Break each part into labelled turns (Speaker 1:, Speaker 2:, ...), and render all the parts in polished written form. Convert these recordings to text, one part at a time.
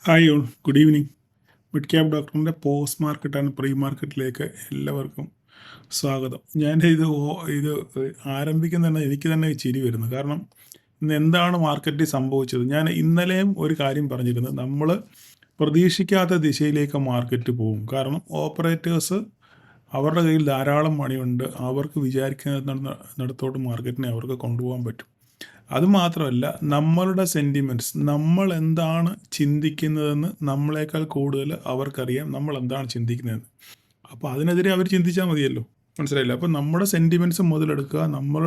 Speaker 1: Hi all, good evening. Mid cap ഡോക്ടറിൻ്റെ post market and pre മാർക്കറ്റിലേക്ക് എല്ലാവർക്കും സ്വാഗതം. ഞാൻ ഇത് ആരംഭിക്കുന്ന തന്നെ എനിക്ക് തന്നെ ചിരി വരുന്നു. കാരണം ഇന്ന് എന്താണ് മാർക്കറ്റിൽ സംഭവിച്ചത്? ഞാൻ ഇന്നലെയും ഒരു കാര്യം പറഞ്ഞിരുന്നു. നമ്മൾ പ്രതീക്ഷിക്കാത്ത ദിശയിലേക്ക് മാർക്കറ്റ് പോകും. കാരണം ഓപ്പറേറ്റേഴ്സ് അവരുടെ കയ്യിൽ ധാരാളം മണിയുണ്ട്. അവർക്ക് വിചാരിക്കുന്നിടത്തോട്ട് മാർക്കറ്റിനെ അവർക്ക് കൊണ്ടുപോകാൻ പറ്റും. അതുമാത്രമല്ല, നമ്മളുടെ സെൻറ്റിമെൻറ്റ്സ്, നമ്മൾ എന്താണ് ചിന്തിക്കുന്നതെന്ന് നമ്മളെക്കാൾ കൂടുതൽ അവർക്കറിയാം നമ്മൾ എന്താണ് ചിന്തിക്കുന്നതെന്ന്. അപ്പോൾ അതിനെതിരെ അവർ ചിന്തിച്ചാൽ മതിയല്ലോ. മനസ്സിലായില്ല? അപ്പോൾ നമ്മുടെ സെൻറ്റിമെൻറ്റ്സ് മുതലെടുക്കുക. നമ്മൾ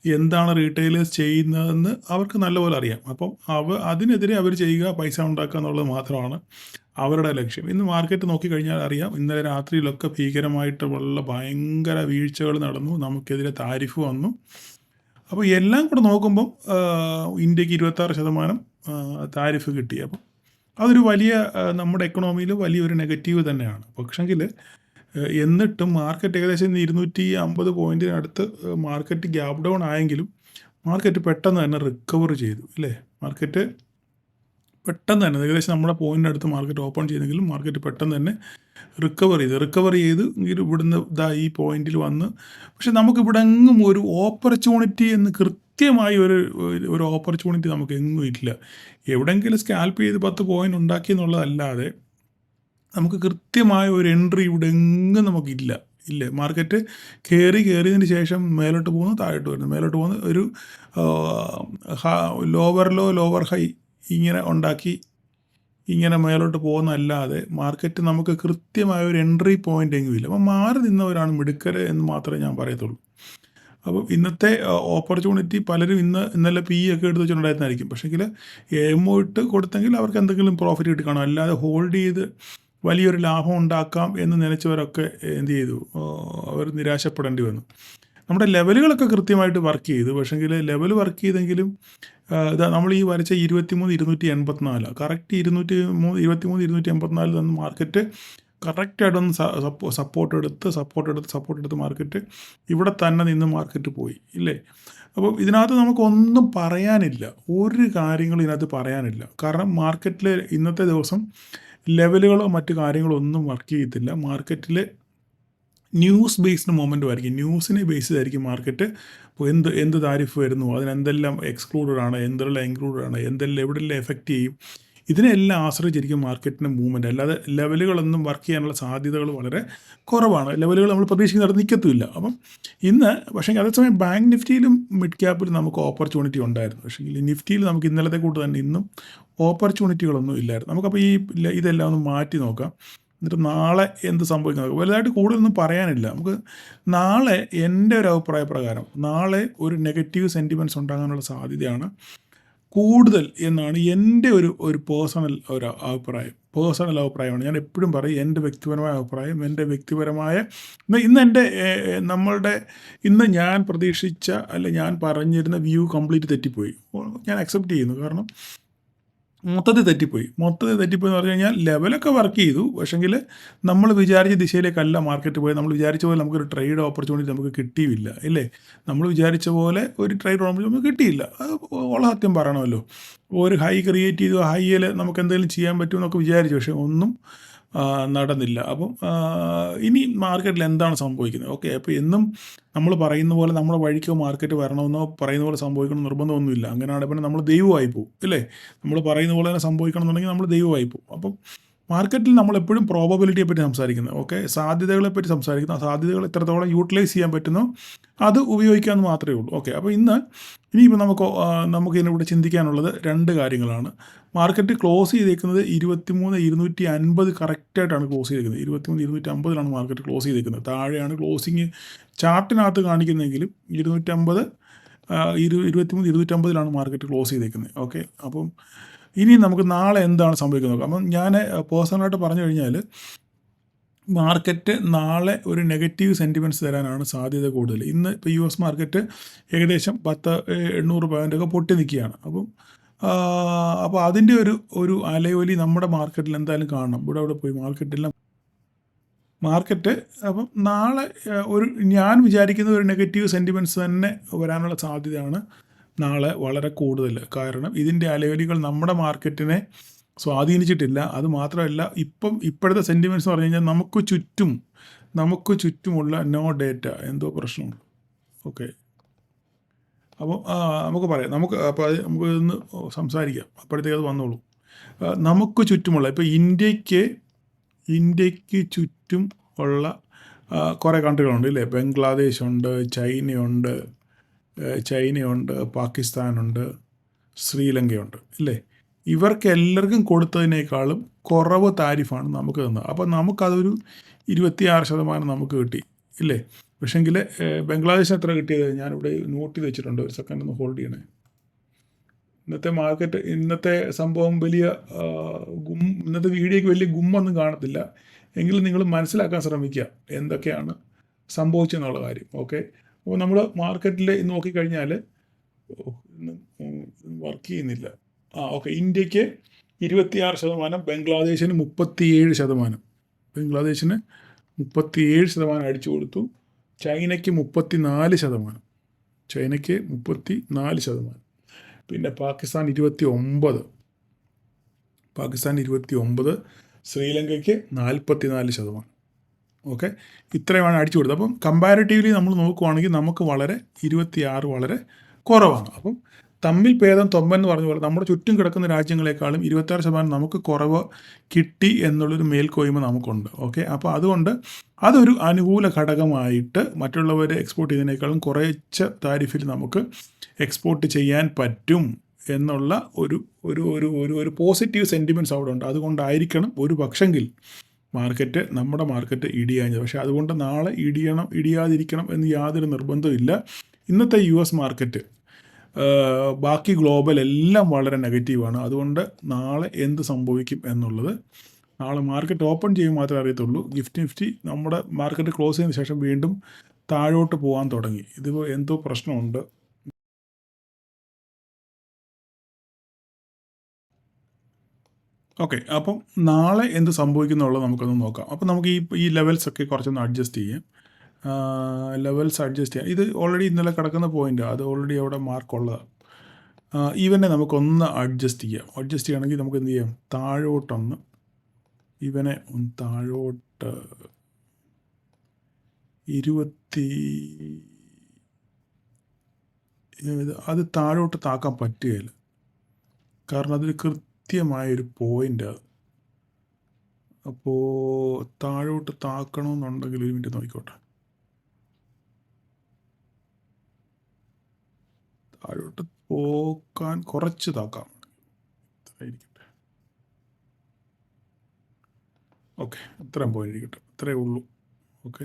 Speaker 1: എന്താണ് റീറ്റെയിലേഴ്സ് ചെയ്യുന്നതെന്ന് അവർക്ക് നല്ലപോലെ അറിയാം. അപ്പം അതിനെതിരെ അവർ ചെയ്യുക, പൈസ ഉണ്ടാക്കുക എന്നുള്ളത് മാത്രമാണ് അവരുടെ ലക്ഷ്യം. ഇന്ന് മാർക്കറ്റ് നോക്കിക്കഴിഞ്ഞാൽ അറിയാം, ഇന്നലെ രാത്രിയിലൊക്കെ ഭയങ്കര വീഴ്ചകൾ നടന്നു. നമുക്കെതിരെ താരിഫ് വന്നു. അപ്പോൾ എല്ലാം കൂടെ നോക്കുമ്പം ഇന്ത്യക്ക് 26% താരിഫ് കിട്ടി. അപ്പം അതൊരു വലിയ നമ്മുടെ എക്കണോമിയിൽ വലിയൊരു നെഗറ്റീവ് തന്നെയാണ്. പക്ഷെങ്കിൽ എന്നിട്ടും മാർക്കറ്റ് ഏകദേശം 250 പോയിൻറ്റിനടുത്ത് മാർക്കറ്റ് ഗ്യാപ് ഡൗൺ ആയെങ്കിലും മാർക്കറ്റ് പെട്ടെന്ന് തന്നെ റിക്കവർ ചെയ്തു, അല്ലേ? മാർക്കറ്റ് പെട്ടെന്ന് തന്നെ ഏകദേശം നമ്മുടെ പോയിൻ്റിനടുത്ത് മാർക്കറ്റ് ഓപ്പൺ ചെയ്തെങ്കിലും മാർക്കറ്റ് പെട്ടെന്ന് തന്നെ റിക്കവർ ചെയ്ത് ഇവിടുന്ന് ഈ പോയിന്റിൽ വന്ന്. പക്ഷെ നമുക്കിവിടെ എങ്ങും ഒരു ഓപ്പർച്യൂണിറ്റി എന്ന് കൃത്യമായി ഒരു ഓപ്പർച്യൂണിറ്റി നമുക്ക് എങ്ങും ഇല്ല. എവിടെയെങ്കിലും സ്കാൽപ്പ് ചെയ്ത് 10 പോയിന്റ് ഉണ്ടാക്കി എന്നുള്ളതല്ലാതെ നമുക്ക് കൃത്യമായ ഒരു എൻട്രി ഇവിടെ എങ്ങും നമുക്കില്ല. ഇല്ലേ? മാർക്കറ്റ് കയറിയതിന് ശേഷം മേലോട്ട് പോകുന്നു, താഴോട്ട് വരുന്നു, മേലോട്ട് പോകുന്നു, ഒരു ലോവർ ലോ ലോവർ ഹൈ ഇങ്ങനെ ഉണ്ടാക്കി ഇങ്ങനെ മേലോട്ട് പോകുന്നതല്ലാതെ മാർക്കറ്റ് നമുക്ക് കൃത്യമായ ഒരു എൻട്രി പോയിൻ്റ് എങ്കിലും ഇല്ല. അപ്പം മാറി നിന്നവരാണ് മിടുക്കർ എന്ന് മാത്രമേ ഞാൻ പറയത്തുള്ളൂ. അപ്പം ഇന്നത്തെ ഓപ്പർച്യൂണിറ്റി പലരും ഇന്നലെ പി ഒക്കെ എടുത്ത് വെച്ചിട്ടുണ്ടായിരുന്നായിരിക്കും. പക്ഷേങ്കിൽ എമോ ഇട്ട് കൊടുത്തെങ്കിൽ അവർക്ക് എന്തെങ്കിലും പ്രോഫിറ്റ് കിട്ടിക്കാണും. അല്ലാതെ ഹോൾഡ് ചെയ്ത് വലിയൊരു ലാഭം ഉണ്ടാക്കാം എന്ന് നനച്ചവരൊക്കെ എന്ത് ചെയ്തു? അവർ നിരാശപ്പെടേണ്ടി വന്നു. നമ്മുടെ ലെവലുകളൊക്കെ കൃത്യമായിട്ട് വർക്ക് ചെയ്തു. പക്ഷേങ്കിൽ ലെവൽ വർക്ക് ചെയ്തെങ്കിലും നമ്മൾ ഈ വരച്ച 23,284 കറക്റ്റ് 23,284 തന്ന മാർക്കറ്റ് കറക്റ്റായിട്ടൊന്ന് സപ്പോർട്ട് എടുത്ത് മാർക്കറ്റ് ഇവിടെ തന്നെ നിന്ന് മാർക്കറ്റ് പോയി, ഇല്ലേ? അപ്പം ഇതിനകത്ത് നമുക്കൊന്നും പറയാനില്ല, ഒരു കാര്യങ്ങളും ഇതിനകത്ത് പറയാനില്ല. കാരണം മാർക്കറ്റിൽ ഇന്നത്തെ ദിവസം ലെവലുകളോ മറ്റു കാര്യങ്ങളോ ഒന്നും വർക്ക് ചെയ്യത്തില്ല. മാർക്കറ്റിൽ ന്യൂസ് ബേസ്ഡ് മൊമെൻറ്റും ആയിരിക്കും. ന്യൂസിനെ ബേസ് ചെയ്തായിരിക്കും മാർക്കറ്റ്. ഇപ്പോൾ എന്ത് താരിഫ് വരുന്നു, അതിനെന്തെല്ലാം എക്സ്ക്ലൂഡഡ് ആണ്, എന്തെല്ലാം ഇൻക്ലൂഡഡ് ആണ്, എവിടെല്ലാം എഫക്റ്റ് ചെയ്യും, ഇതിനെല്ലാം ആശ്രയിച്ചിരിക്കും മാർക്കറ്റിൻ്റെ മൂവ്മെൻറ്റ്. അല്ലാതെ ലെവലുകളൊന്നും വർക്ക് ചെയ്യാനുള്ള സാധ്യതകൾ വളരെ കുറവാണ്. ലെവലുകൾ നമ്മൾ പ്രതീക്ഷിക്കുന്നിടത്ത് നിൽക്കത്തുമില്ല. അപ്പം ഇന്ന് പക്ഷേ അതേസമയം ബാങ്ക് നിഫ്റ്റിയിലും മിഡ് ക്യാപ്പിലും നമുക്ക് ഓപ്പർച്യൂണിറ്റി ഉണ്ടായിരുന്നു. പക്ഷേ നിഫ്റ്റിയിൽ നമുക്ക് ഇന്നലത്തെ കൂട്ട് തന്നെ ഇന്നും ഓപ്പർച്യൂണിറ്റികളൊന്നും ഇല്ലായിരുന്നു. നമുക്കപ്പോൾ ഇതെല്ലാം ഒന്ന് മാറ്റി നോക്കാം. എന്നിട്ട് നാളെ എന്ത് സംഭവിക്കുന്നത് വലുതായിട്ട് കൂടുതലൊന്നും പറയാനില്ല. നമുക്ക് നാളെ എൻ്റെ ഒരു അഭിപ്രായ പ്രകാരം നാളെ ഒരു നെഗറ്റീവ് സെൻറ്റിമെൻറ്റ്സ് ഉണ്ടാകാനുള്ള സാധ്യതയാണ് കൂടുതൽ എന്നാണ് എൻ്റെ ഒരു പേഴ്സണൽ അഭിപ്രായമാണ്. ഞാൻ എപ്പോഴും പറയും, എൻ്റെ വ്യക്തിപരമായ അഭിപ്രായം, എൻ്റെ വ്യക്തിപരമായ ഇന്ന് ഞാൻ പ്രതീക്ഷിച്ച ഞാൻ പറഞ്ഞിരുന്ന വ്യൂ കംപ്ലീറ്റ് തെറ്റിപ്പോയി. ഞാൻ അക്സെപ്റ്റ് ചെയ്യുന്നു. കാരണം മൊത്തത്തിൽ തെറ്റിപ്പോയി എന്ന് പറഞ്ഞു കഴിഞ്ഞാൽ ലെവലൊക്കെ വർക്ക് ചെയ്തു. പക്ഷേങ്കിൽ നമ്മൾ വിചാരിച്ച ദിശയിലേക്കല്ല മാർക്കറ്റ് പോയി. നമ്മൾ വിചാരിച്ച പോലെ നമുക്കൊരു ട്രേഡ് ഓപ്പർച്യൂണിറ്റി നമുക്ക് കിട്ടിയില്ല, ഇല്ലേ? നമ്മൾ വിചാരിച്ച പോലെ ഒരു ട്രേഡ് ഓപ്പർച്യൂണിറ്റി നമുക്ക് കിട്ടിയില്ല. അത് ഉള്ള സത്യം പറയണമല്ലോ. ഒരു ഹൈ ക്രിയേറ്റ് ചെയ്തു, ഹൈയിൽ നമുക്ക് എന്തെങ്കിലും ചെയ്യാൻ പറ്റുമെന്നൊക്കെ വിചാരിച്ചു. പക്ഷേ ഒന്നും നടന്നില്ല. അപ്പം ഇനി മാർക്കറ്റിൽ എന്താണ് സംഭവിക്കുന്നത്? ഓക്കെ, അപ്പോൾ എന്നും നമ്മൾ പറയുന്ന പോലെ നമ്മുടെ വഴിക്കോ മാർക്കറ്റ് വരണമെന്നോ പറയുന്ന പോലെ സംഭവിക്കണം നിർബന്ധമൊന്നുമില്ല. അങ്ങനെയാണെങ്കിൽ പിന്നെ നമ്മൾ ദൈവമായി പോകും, ഇല്ലേ? നമ്മൾ പറയുന്ന പോലെ തന്നെ സംഭവിക്കണം എന്നുണ്ടെങ്കിൽ നമ്മൾ ദൈവമായി പോകും. അപ്പം മാർക്കറ്റിൽ നമ്മളെപ്പോഴും പ്രോബബിലിറ്റിയെ പറ്റി സംസാരിക്കുന്നത്, ഓക്കെ, സാധ്യതകളെ പറ്റി സംസാരിക്കുന്നത്. ആ സാധ്യതകൾ എത്രത്തോളം യൂട്ടിലൈസ് ചെയ്യാൻ പറ്റുന്നോ അത് ഉപയോഗിക്കാമെന്ന് മാത്രമേ ഉള്ളൂ. ഓക്കെ, അപ്പോൾ ഇനിയിപ്പോൾ നമുക്കിതിനിവിടെ ചിന്തിക്കാനുള്ളത് 2 കാര്യങ്ങളാണ്. മാർക്കറ്റ് ക്ലോസ് ചെയ്തേക്കുന്നത് 23,250 കറക്റ്റായിട്ടാണ് ക്ലോസ് ചെയ്തേക്കുന്നത്. 23,250 മാർക്കറ്റ് ക്ലോസ് ചെയ്തേക്കുന്നത്. താഴെയാണ് ക്ലോസിങ് ചാർട്ടിനകത്ത് കാണിക്കുന്നതെങ്കിലും 23,250 മാർക്കറ്റ് ക്ലോസ് ചെയ്തേക്കുന്നത്. ഓക്കെ, അപ്പം ഇനി നമുക്ക് നാളെ എന്താണ് സംഭവിക്കുന്നത്? അപ്പം ഞാൻ പേഴ്സണലായിട്ട് പറഞ്ഞു കഴിഞ്ഞാൽ മാർക്കറ്റ് നാളെ ഒരു നെഗറ്റീവ് സെൻറ്റിമെൻറ്റ്സ് തരാനാണ് സാധ്യത കൂടുതൽ. ഇന്ന് ഇപ്പോൾ US മാർക്കറ്റ് ഏകദേശം 800 പോയിൻ്റൊക്കെ പൊട്ടി നിൽക്കുകയാണ്. അപ്പോൾ അതിൻ്റെ ഒരു അലയൊലി നമ്മുടെ മാർക്കറ്റിൽ എന്തായാലും കാണണം. ഇവിടെ പോയി മാർക്കറ്റ് അപ്പം നാളെ ഞാൻ വിചാരിക്കുന്ന ഒരു നെഗറ്റീവ് സെൻറ്റിമെൻറ്റ്സ് തന്നെ വരാനുള്ള സാധ്യതയാണ് നാളെ വളരെ കൂടുതൽ. കാരണം ഇതിൻ്റെ അലയൊലികൾ നമ്മുടെ മാർക്കറ്റിനെ സ്വാധീനിച്ചിട്ടില്ല. അത് മാത്രമല്ല ഇപ്പോഴത്തെ സെൻറ്റിമെൻറ്റ്സ് എന്ന് പറഞ്ഞു കഴിഞ്ഞാൽ നമുക്ക് ചുറ്റുമുള്ള നോ ഡേറ്റ എന്തോ പ്രശ്നമുണ്ട്. ഓക്കെ, അപ്പോൾ നമുക്ക് പറയാം, അപ്പോൾ അത് നമുക്ക് ഇന്ന് സംസാരിക്കാം, അപ്പോഴത്തേക്ക് അത് വന്നോളൂ. നമുക്ക് ചുറ്റുമുള്ള ഇപ്പോൾ ഇന്ത്യക്ക് ചുറ്റും ഉള്ള കുറേ കൺട്രികളുണ്ട് ഇല്ലേ? ബംഗ്ലാദേശുണ്ട്, ചൈനയുണ്ട്, പാകിസ്ഥാനുണ്ട്, ശ്രീലങ്കയുണ്ട് ഇല്ലേ? ഇവർക്ക് എല്ലാവർക്കും കൊടുത്തതിനേക്കാളും കുറവ് താരിഫാണ് നമുക്ക് തന്നത്. അപ്പോൾ നമുക്കതൊരു 26% നമുക്ക് കിട്ടി ഇല്ലേ? പക്ഷേങ്കിൽ ബംഗ്ലാദേശിന് എത്ര കിട്ടിയത് ഞാനിവിടെ നോട്ട് ചെയ്ത് വെച്ചിട്ടുണ്ട്. ഒരു സെക്കൻഡ് ഒന്ന് ഹോൾഡ് ചെയ്യണേ. ഇന്നത്തെ സംഭവം വലിയ ഇന്നത്തെ വീഡിയോയ്ക്ക് വലിയ ഗുമ്മൊന്നും കാണത്തില്ല, എങ്കിലും നിങ്ങൾ മനസ്സിലാക്കാൻ ശ്രമിക്കുക എന്തൊക്കെയാണ് സംഭവിച്ചെന്നുള്ള കാര്യം. ഓക്കെ, അപ്പോൾ നമ്മൾ മാർക്കറ്റിൽ നോക്കിക്കഴിഞ്ഞാൽ വർക്ക് ചെയ്യുന്നില്ല. ഓക്കെ, ഇന്ത്യക്ക് 26%, ബംഗ്ലാദേശിന് 37%. ബംഗ്ലാദേശിന് 37% അടിച്ചു കൊടുത്തു. ചൈനയ്ക്ക് 34%. ചൈനയ്ക്ക് 34%. പിന്നെ പാകിസ്ഥാൻ 29. ശ്രീലങ്കയ്ക്ക് 44%. ഓക്കെ, ഇത്രയുമാണ് അടിച്ചു കൊടുത്തത്. അപ്പം കമ്പാരിറ്റീവ്ലി നമ്മൾ നോക്കുവാണെങ്കിൽ നമുക്ക് 26 വളരെ കുറവാണ്. അപ്പം തമ്മിൽ ഭേദം തൊമ്പെന്ന് പറഞ്ഞ പോലെ നമ്മുടെ ചുറ്റും കിടക്കുന്ന രാജ്യങ്ങളെക്കാളും 26% നമുക്ക് കുറവ് കിട്ടി എന്നുള്ളൊരു മേൽക്കോയ്മ നമുക്കുണ്ട്. ഓക്കെ, അപ്പോൾ അതുകൊണ്ട് അതൊരു അനുകൂല ഘടകമായിട്ട് മറ്റുള്ളവർ എക്സ്പോർട്ട് ചെയ്തതിനേക്കാളും കുറച്ച് താരിഫിൽ നമുക്ക് എക്സ്പോർട്ട് ചെയ്യാൻ പറ്റും എന്നുള്ള ഒരു പോസിറ്റീവ് സെൻറ്റിമെൻറ്റ്സ് അവിടെ ഉണ്ട്. അതുകൊണ്ടായിരിക്കണം ഒരു പക്ഷെങ്കിൽ നമ്മുടെ മാർക്കറ്റ് ഇടിയാഞ്ഞത്. പക്ഷേ അതുകൊണ്ട് നാളെ ഇടിയാതിരിക്കണം എന്ന് യാതൊരു നിർബന്ധമില്ല. ഇന്നത്തെ US മാർക്കറ്റ് ബാക്കി ഗ്ലോബൽ എല്ലാം വളരെ നെഗറ്റീവാണ്. അതുകൊണ്ട് നാളെ എന്ത് സംഭവിക്കും എന്നുള്ളത് നാളെ മാർക്കറ്റ് ഓപ്പൺ ചെയ്യുമ്പോൾ മാത്രമേ അറിയത്തുള്ളൂ. നിഫ്റ്റി നമ്മുടെ മാർക്കറ്റ് ക്ലോസ് ചെയ്തതിന് ശേഷം വീണ്ടും താഴോട്ട് പോകാൻ തുടങ്ങി. ഇതിപ്പോൾ എന്തോ പ്രശ്നമുണ്ട്. ഓക്കെ, അപ്പം നാളെ എന്ത് സംഭവിക്കുന്നുള്ളത് നമുക്കൊന്ന് നോക്കാം. അപ്പം നമുക്ക് ഈ ലെവൽസൊക്കെ കുറച്ചൊന്ന് അഡ്ജസ്റ്റ് ചെയ്യാം. ഇത് ഓൾറെഡി ഇന്നലെ കിടക്കുന്ന പോയിൻ്റ്, അത് ഓൾറെഡി അവിടെ മാർക്കുള്ളതാണ്. ഇവനെ നമുക്കൊന്ന് അഡ്ജസ്റ്റ് ചെയ്യുകയാണെങ്കിൽ നമുക്ക് എന്ത് ചെയ്യാം? താഴോട്ടൊന്ന് ഇവനെ ഒന്ന് താഴോട്ട് 20 അത് താഴോട്ട് താക്കാൻ പറ്റുകയില്ല. കാരണം അതൊരു കൃത്യമായൊരു പോയിൻ്റ്. അപ്പോൾ താഴോട്ട് താക്കണമെന്നുണ്ടെങ്കിൽ 1 മിനിറ്റ് നോക്കിക്കോട്ടെ. താഴോട്ട് പോക്കാൻ കുറച്ച് താക്കാം. ഇരിക്കട്ടെ. ഓക്കെ, അത്രയും പോയിന്റ് ഇരിക്കട്ടെ, അത്രയേ ഉള്ളൂ. ഓക്കെ,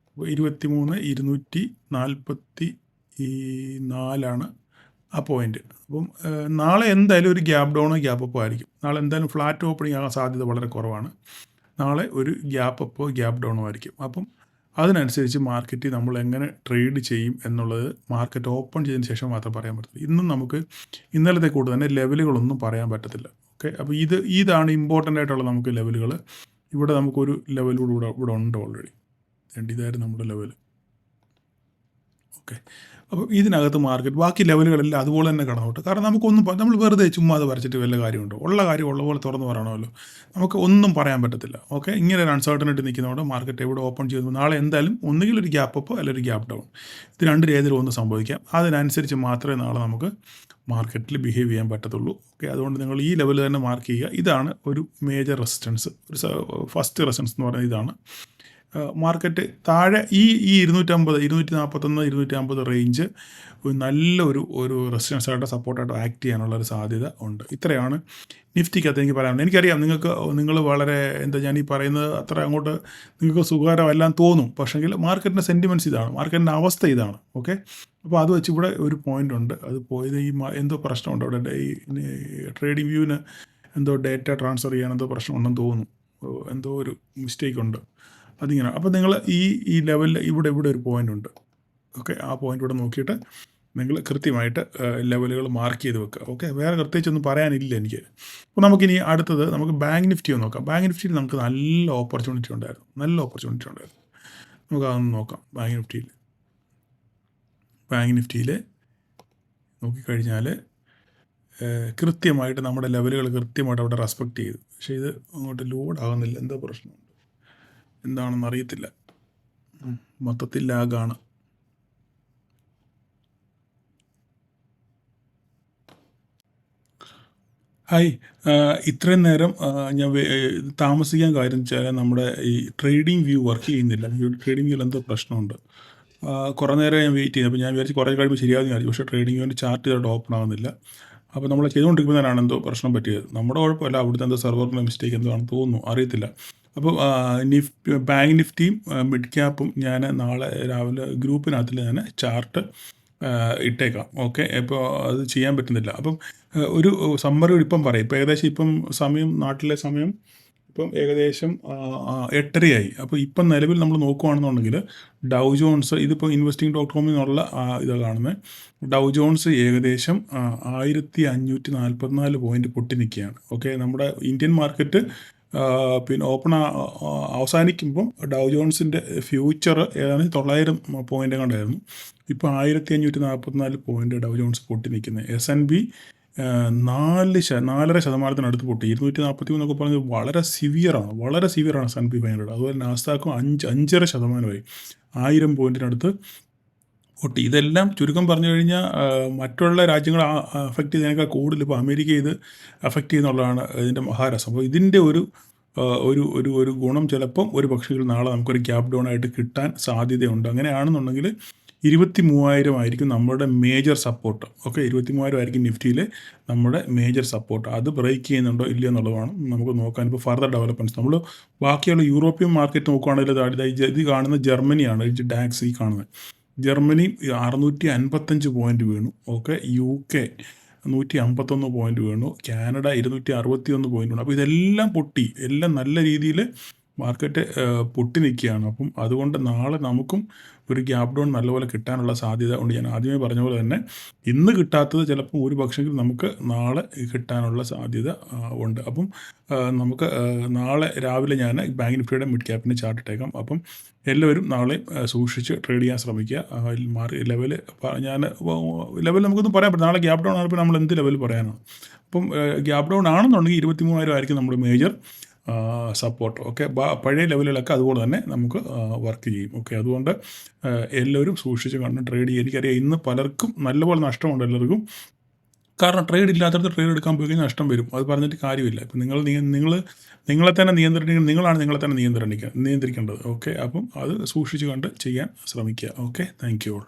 Speaker 1: അപ്പോൾ 23,244 ആ പോയിന്റ്. അപ്പം നാളെ എന്തായാലും ഒരു ഗ്യാപ്പ് ഡൗണോ ഗ്യാപ്പ് അപ്പോ ആയിരിക്കും. നാളെ എന്തായാലും ഫ്ലാറ്റ് ഓപ്പണിംഗ് ആകാൻ സാധ്യത വളരെ കുറവാണ്. നാളെ ഒരു ഗ്യാപ്പ് അപ്പോ ഗ്യാപ്പ് ഡൗണോ ആയിരിക്കും. അപ്പം അതിനനുസരിച്ച് മാർക്കറ്റ് നമ്മൾ എങ്ങനെ ട്രേഡ് ചെയ്യും എന്നുള്ളത് മാർക്കറ്റ് ഓപ്പൺ ചെയ്തതിന് ശേഷം മാത്രം പറയാൻ പറ്റത്തില്ല. ഇന്നും നമുക്ക് ഇന്നലത്തെ കൂടെ തന്നെ ലെവലുകളൊന്നും പറയാൻ പറ്റത്തില്ല. ഓക്കെ, അപ്പോൾ ഇതാണ് ഇമ്പോർട്ടൻ്റ് ആയിട്ടുള്ള നമുക്ക് ലെവലുകൾ. ഇവിടെ നമുക്കൊരു ലെവലൂടെ ഇവിടെ ഉണ്ട് ഓൾറെഡി. ഇതായിരുന്നു നമ്മുടെ ലെവൽ. ഓക്കെ, അപ്പോൾ ഇതിനകത്ത് മാർക്കറ്റ് ബാക്കി ലെവലുകളെല്ലാം അതുപോലെ തന്നെ കടന്നോട്ടെ. കാരണം നമ്മൾ വെറുതെ ചുമ്മാ അത് വരച്ചിട്ട് വല്ല കാര്യമുണ്ടോ? ഉള്ള കാര്യം ഉള്ള പോലെ തുറന്ന് പറയണമല്ലോ. നമുക്ക് ഒന്നും പറയാൻ പറ്റത്തില്ല. ഓക്കെ, ഇങ്ങനെ ഒരു അൺസർട്ടനിറ്റി നിൽക്കുന്നതുകൊണ്ട് മാർക്കറ്റ് എവിടെ ഓപ്പൺ ചെയ്യുന്നു നാളെ എന്തായാലും ഒന്നുകിൽ ഒരു ഗ്യാപ്പ് അപ്പ് അല്ലെങ്കിൽ ഒരു ഗ്യാപ്പ് ഡൗൺ, ഇത് രണ്ട് രീതിയിലും ഒന്ന് സംഭവിക്കാം. അതിനനുസരിച്ച് മാത്രമേ നാളെ നമുക്ക് മാർക്കറ്റിൽ ബിഹേവ് ചെയ്യാൻ പറ്റത്തുള്ളൂ. ഓക്കെ, അതുകൊണ്ട് നിങ്ങൾ ഈ ലെവൽ തന്നെ മാർക്ക് ചെയ്യുക. ഇതാണ് ഒരു മേജർ റെസിസ്റ്റൻസ്, ഒരു ഫസ്റ്റ് റെസിസ്റ്റൻസ് എന്ന് പറയുന്നത് ഇതാണ്. മാർക്കറ്റ് താഴെ ഈ 250, 241, 250 റേഞ്ച് ഒരു റെസിസ്റ്റൻസായിട്ട് സപ്പോർട്ടായിട്ട് ആക്ട് ചെയ്യാനുള്ള ഒരു സാധ്യത ഉണ്ട്. ഇത്രയാണ് നിഫ്റ്റിക്കകത്ത് എനിക്ക് പറയാനുള്ളത്. എനിക്കറിയാം നിങ്ങൾ വളരെ ഞാൻ ഈ പറയുന്നത് അത്ര അങ്ങോട്ട് നിങ്ങൾക്ക് സുഖകരമല്ലാന്ന് തോന്നും. പക്ഷേങ്കിൽ മാർക്കറ്റിൻ്റെ സെൻറ്റിമെൻറ്റ്സ് ഇതാണ്, മാർക്കറ്റിൻ്റെ അവസ്ഥ ഇതാണ്. ഓക്കെ, അപ്പോൾ അത് വെച്ച് ഇവിടെ ഒരു പോയിൻ്റ് ഉണ്ട്. അത് പോയത് എന്തോ പ്രശ്നമുണ്ട് അവിടെ. ഈ ട്രേഡിംഗ് വ്യൂവിന് എന്തോ ഡേറ്റ ട്രാൻസ്ഫർ ചെയ്യാൻ എന്തോ പ്രശ്നമുണ്ടെന്ന് തോന്നുന്നു. എന്തോ ഒരു മിസ്റ്റേക്ക് ഉണ്ട് അതിങ്ങനെ. അപ്പോൾ നിങ്ങൾ ഈ ലെവലിൽ ഇവിടെ ഒരു പോയിൻ്റ് ഉണ്ട്. ഓക്കെ, ആ പോയിൻ്റ് ഇവിടെ നോക്കിയിട്ട് നിങ്ങൾ കൃത്യമായിട്ട് ലെവലുകൾ മാർക്ക് ചെയ്ത് വെക്കുക. ഓക്കെ, വേറെ പ്രത്യേകിച്ചൊന്നും പറയാനില്ല എനിക്ക്. അപ്പോൾ നമുക്കിനി അടുത്തത് നമുക്ക് ബാങ്ക് നിഫ്റ്റി ഒന്ന് നോക്കാം. ബാങ്ക് നിഫ്റ്റിയിൽ നമുക്ക് നല്ല ഓപ്പർച്യൂണിറ്റി ഉണ്ടായിരുന്നു. നമുക്ക് അതൊന്ന് നോക്കാം. ബാങ്ക് നിഫ്റ്റിയിൽ നോക്കിക്കഴിഞ്ഞാൽ കൃത്യമായിട്ട് നമ്മുടെ ലെവലുകൾ കൃത്യമായിട്ട് അവിടെ റെസ്പെക്റ്റ് ചെയ്തു. പക്ഷേ ഇത് അങ്ങോട്ട് ലോഡ് ആകുന്നില്ല, എന്തോ പ്രശ്നമുണ്ട്, എന്താണെന്ന് അറിയത്തില്ല. മൊത്തത്തിൽ ലാഗാണ്. ഹായ്, ഇത്രയും നേരം ഞാൻ താമസിക്കാൻ കാര്യം വെച്ചാൽ നമ്മുടെ ഈ ട്രേഡിംഗ് വ്യൂ വർക്ക് ചെയ്യുന്നില്ല. ട്രേഡിംഗ് വ്യൂവിൽ എന്തോ പ്രശ്നമുണ്ട്. കുറേ നേരം ഞാൻ വെയിറ്റ് ചെയ്തു. അപ്പോൾ ഞാൻ വിചാരിച്ച് കുറേ കഴിയുമ്പോൾ ശരിയാകുമെന്ന് വിചാരിച്ചു. പക്ഷേ ട്രേഡിംഗ് വ്യൂവിൻ്റെ ചാർട്ട് ചെയ്തിട്ട് ഓപ്പൺ ആകുന്നില്ല. അപ്പോൾ നമ്മൾ ചെയ്തുകൊണ്ടിരിക്കുന്നതിനാണ് എന്തോ പ്രശ്നം പറ്റിയത്. നമ്മുടെ കുഴപ്പമില്ല, അവിടുത്തെ എന്തോ സെർവറിൻ്റെ മിസ്റ്റേക്ക് എന്തോ ആണെന്ന് തോന്നുന്നു, അറിയത്തില്ല. അപ്പോൾ ബാങ്ക് നിഫ്റ്റിയും മിഡ് ക്യാപ്പും ഞാൻ നാളെ രാവിലെ ഗ്രൂപ്പിനകത്തിൽ ഞാൻ ചാർട്ട് ഇട്ടേക്കാം. ഓക്കെ, ഇപ്പോൾ അത് ചെയ്യാൻ പറ്റുന്നില്ല. അപ്പം ഒരു സമ്മറി ഇപ്പം പറയും. ഇപ്പോൾ ഏകദേശം ഇപ്പം സമയം, നാട്ടിലെ സമയം ഇപ്പം ഏകദേശം 8:30 അപ്പോൾ ഇപ്പം നിലവിൽ നമ്മൾ നോക്കുകയാണെന്നുണ്ടെങ്കിൽ ഡൗ ജോൺസ്, ഇതിപ്പോൾ investing.com എന്നുള്ള ഇതാണ് കാണുന്നത്. ഡൗ ജോൺസ് ഏകദേശം 1544 പോയിൻറ്റ് പൊട്ടി നിൽക്കുകയാണ്. ഓക്കെ, നമ്മുടെ ഇന്ത്യൻ മാർക്കറ്റ് പിന്നെ അവസാനിക്കുമ്പം ഡൗ ജോൺസിൻ്റെ ഫ്യൂച്ചർ ഏതാണ്ട് 900 പോയിൻ്റ് കണ്ടായിരുന്നു. ഇപ്പോൾ 1544 പോയിൻ്റ് ഡൗ ജോൺസ് പൊട്ടി നിൽക്കുന്നത്. S&P 4.5% പൊട്ടി. 243 എന്നൊക്കെ പറഞ്ഞത് വളരെ സിവിയറാണ് S&P 500. അതുപോലെ നാസ്ഡാക്കും 5.5% 1000 പോയിൻറ്റിനടുത്ത് പൊട്ടി. ഇതെല്ലാം ചുരുക്കം പറഞ്ഞു കഴിഞ്ഞാൽ മറ്റുള്ള രാജ്യങ്ങൾ അഫക്റ്റ് ചെയ്തതിനേക്കാൾ കൂടുതൽ ഇപ്പോൾ അമേരിക്ക ഇത് അഫക്റ്റ് ചെയ്യുന്നുള്ളതാണ് ഇതിൻ്റെ മഹാരസം. അപ്പോൾ ഇതിൻ്റെ ഒരു ഗുണം ചിലപ്പം ഒരു പക്ഷേ നാളെ നമുക്കൊരു ഗ്യാപ് ഡൗൺ ആയിട്ട് കിട്ടാൻ സാധ്യതയുണ്ട്. അങ്ങനെയാണെന്നുണ്ടെങ്കിൽ 23,000 ആയിരിക്കും നമ്മുടെ മേജർ സപ്പോർട്ട്. ഓക്കെ, 23,000 ആയിരിക്കും നിഫ്റ്റിയിലെ നമ്മുടെ മേജർ സപ്പോർട്ട്. അത് ബ്രേക്ക് ചെയ്യുന്നുണ്ടോ ഇല്ലയോ എന്നുള്ളതാണ് നമുക്ക് നോക്കാൻ. ഇപ്പോൾ ഫർദർ ഡെവലപ്മെൻറ്റ്സ് നമ്മൾ ബാക്കിയുള്ള യൂറോപ്യൻ മാർക്കറ്റ് നോക്കുകയാണെങ്കിൽ ഇത് കാണുന്ന ജർമ്മനിയാണ്, ഡാക്സ് ഈ കാണുന്നത്. ജർമ്മനി 655 പോയിൻ്റ് വീണു. ഓക്കെ, UK 151 പോയിൻ്റ് വീണു. കാനഡ 261 പോയിൻ്റ് വീണു. അപ്പോൾ ഇതെല്ലാം പൊട്ടി, എല്ലാം നല്ല രീതിയിൽ മാർക്കറ്റ് പൊട്ടി നിൽക്കുകയാണ്. അപ്പം അതുകൊണ്ട് നാളെ നമുക്കും ഒരു ഗ്യാപ് ഡൗൺ നല്ലപോലെ കിട്ടാനുള്ള സാധ്യത ഉണ്ട്. ഞാൻ ആദ്യമേ പറഞ്ഞ പോലെ തന്നെ ഇന്ന് കിട്ടാത്തത് ചിലപ്പോൾ ഒരു പക്ഷെങ്കിൽ നമുക്ക് നാളെ കിട്ടാനുള്ള സാധ്യത ഉണ്ട്. അപ്പം നമുക്ക് നാളെ രാവിലെ ഞാൻ ബാങ്ക് നിഫ്റ്റിയുടെ മിഡ് ക്യാപ്പിൻ്റെ ചാർട്ട് ഇട്ടേക്കാം. അപ്പം എല്ലാവരും നാളെ സൂക്ഷിച്ച് ട്രേഡ് ചെയ്യാൻ ശ്രമിക്കുക. ലെവൽ നമുക്കൊന്നും പറയാൻ പറ്റില്ല. നാളെ ഗ്യാപ് ഡൗൺ ആകുമ്പോൾ നമ്മൾ എന്ത് ലെവൽ പറയാനാണ്. അപ്പം ഗ്യാപ് ഡൗൺ ആണെന്നുണ്ടെങ്കിൽ 23,000 ആയിരിക്കും നമ്മുടെ മേജർ സപ്പോർട്ട്. ഓക്കെ, പഴയ ലെവലുകളൊക്കെ അതുപോലെ തന്നെ നമുക്ക് വർക്ക് ചെയ്യും. ഓക്കെ, അതുകൊണ്ട് എല്ലാവരും സൂക്ഷിച്ച് കണ്ട് ട്രേഡ് ചെയ്യുക. എനിക്കറിയാം ഇന്ന് പലർക്കും നല്ലപോലെ നഷ്ടമുണ്ട് എല്ലാവർക്കും. കാരണം ട്രേഡ് ഇല്ലാത്തടത്ത് ട്രേഡ് എടുക്കാൻ പോയി കഴിഞ്ഞാൽ നഷ്ടം വരും. അത് പറഞ്ഞിട്ട് കാര്യമില്ല. ഇപ്പം നിങ്ങളെ തന്നെ നിങ്ങളാണ് നിങ്ങളെ തന്നെ നിയന്ത്രിക്കേണ്ടത്. ഓക്കെ, അപ്പം അത് സൂക്ഷിച്ച് കണ്ട് ചെയ്യാൻ ശ്രമിക്കുക. Okay, thank you all.